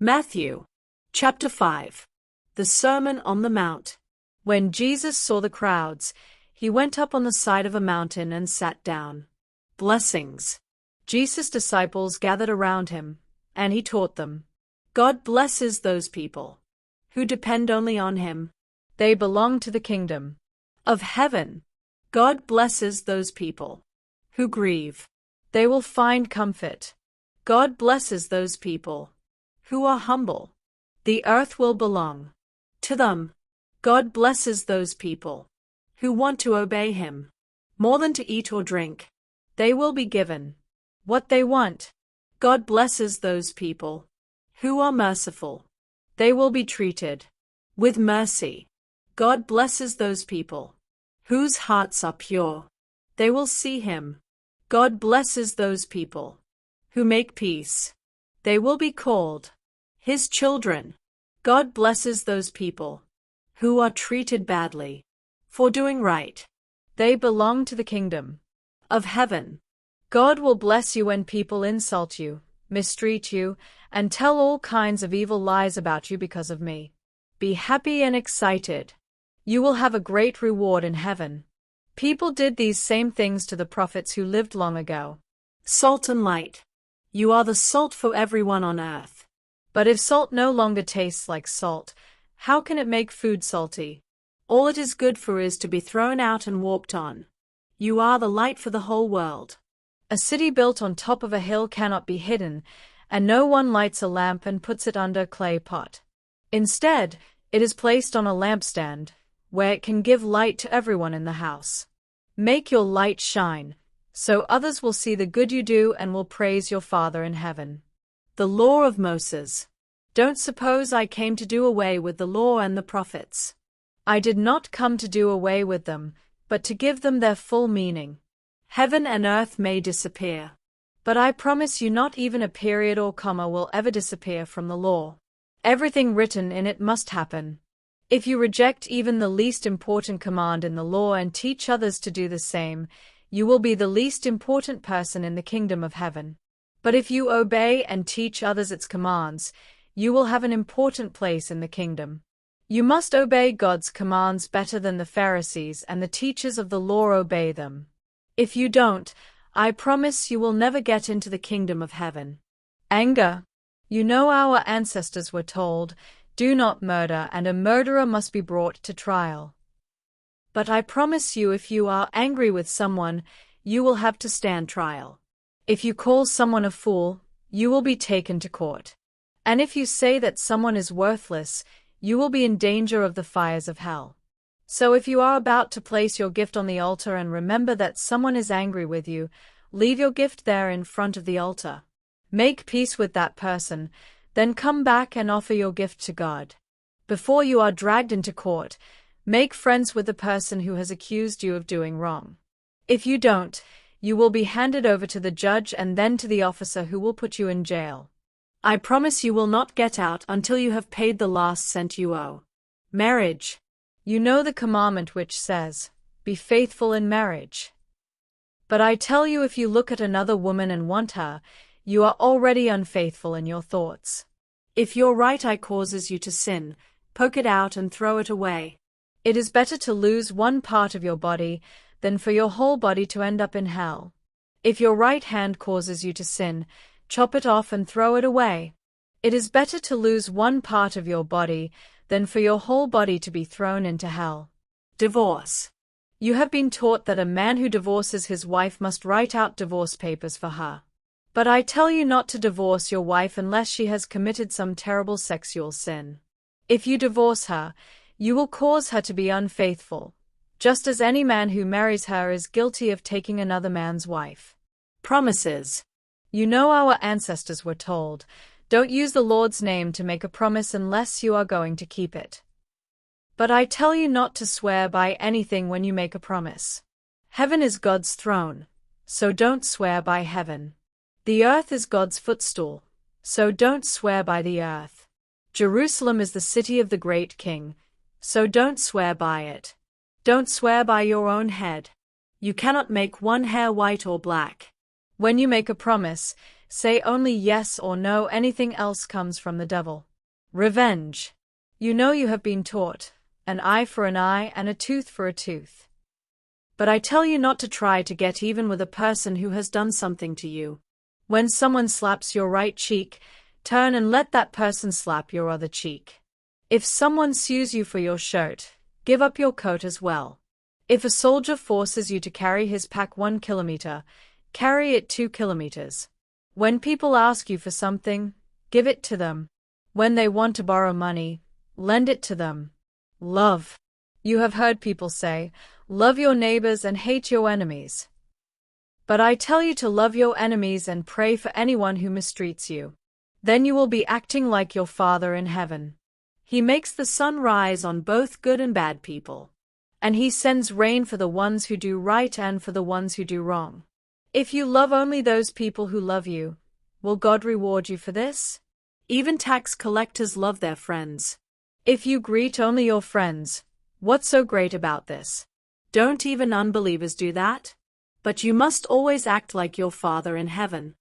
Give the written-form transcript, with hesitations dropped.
Matthew, chapter 5. The Sermon on the Mount. When Jesus saw the crowds, he went up on the side of a mountain and sat down. Blessings. Jesus' disciples gathered around him, and he taught them. God blesses those people who depend only on him. They belong to the kingdom of heaven. God blesses those people who grieve. They will find comfort. God blesses those people who are humble. The earth will belong to them. God blesses those people who want to obey him more than to eat or drink. They will be given what they want. God blesses those people who are merciful. They will be treated with mercy. God blesses those people whose hearts are pure. They will see him. God blesses those people who make peace. They will be called his children. God blesses those people who are treated badly for doing right. They belong to the kingdom of heaven. God will bless you when people insult you, mistreat you, and tell all kinds of evil lies about you because of me. Be happy and excited. You will have a great reward in heaven. People did these same things to the prophets who lived long ago. Salt and light. You are the salt for everyone on earth. But if salt no longer tastes like salt, how can it make food salty? All it is good for is to be thrown out and walked on. You are the light for the whole world. A city built on top of a hill cannot be hidden, and no one lights a lamp and puts it under a clay pot. Instead, it is placed on a lampstand, where it can give light to everyone in the house. Make your light shine, so others will see the good you do and will praise your Father in heaven. The law of Moses. Don't suppose I came to do away with the law and the prophets. I did not come to do away with them, but to give them their full meaning. Heaven and earth may disappear, but I promise you not even a period or comma will ever disappear from the law. Everything written in it must happen. If you reject even the least important command in the law and teach others to do the same, you will be the least important person in the kingdom of heaven. But if you obey and teach others its commands, you will have an important place in the kingdom. You must obey God's commands better than the Pharisees and the teachers of the law obey them. If you don't, I promise you will never get into the kingdom of heaven. Anger. You know our ancestors were told, "Do not murder, and a murderer must be brought to trial." But I promise you, if you are angry with someone, you will have to stand trial. If you call someone a fool, you will be taken to court. And if you say that someone is worthless, you will be in danger of the fires of hell. So if you are about to place your gift on the altar and remember that someone is angry with you, leave your gift there in front of the altar. Make peace with that person, then come back and offer your gift to God. Before you are dragged into court, make friends with the person who has accused you of doing wrong. If you don't, you will be handed over to the judge and then to the officer who will put you in jail. I promise you will not get out until you have paid the last cent you owe. Marriage. You know the commandment which says, "Be faithful in marriage." But I tell you, if you look at another woman and want her, you are already unfaithful in your thoughts. If your right eye causes you to sin, poke it out and throw it away. It is better to lose one part of your body than for your whole body to end up in hell. If your right hand causes you to sin, chop it off and throw it away. It is better to lose one part of your body than for your whole body to be thrown into hell. Divorce. You have been taught that a man who divorces his wife must write out divorce papers for her. But I tell you not to divorce your wife unless she has committed some terrible sexual sin. If you divorce her, you will cause her to be unfaithful, just as any man who marries her is guilty of taking another man's wife. Promises. You know our ancestors were told, "Don't use the Lord's name to make a promise unless you are going to keep it." But I tell you not to swear by anything when you make a promise. Heaven is God's throne, so don't swear by heaven. The earth is God's footstool, so don't swear by the earth. Jerusalem is the city of the great king, so don't swear by it. Don't swear by your own head. You cannot make one hair white or black. When you make a promise, Say only yes or no, anything else comes from the devil. Revenge. You know you have been taught, an eye for an eye and a tooth for a tooth. But I tell you not to try to get even with a person who has done something to you. When someone slaps your right cheek, turn and let that person slap your other cheek. If someone sues you for your shirt, give up your coat as well. If a soldier forces you to carry his pack 1 kilometer, carry it 2 kilometers. When people ask you for something, give it to them. When they want to borrow money, lend it to them. Love. You have heard people say, love your neighbors and hate your enemies. But I tell you to love your enemies and pray for anyone who mistreats you. Then you will be acting like your Father in heaven. He makes the sun rise on both good and bad people. And he sends rain for the ones who do right and for the ones who do wrong. If you love only those people who love you, will God reward you for this? Even tax collectors love their friends. If you greet only your friends, what's so great about this? Don't even unbelievers do that? But you must always act like your Father in heaven.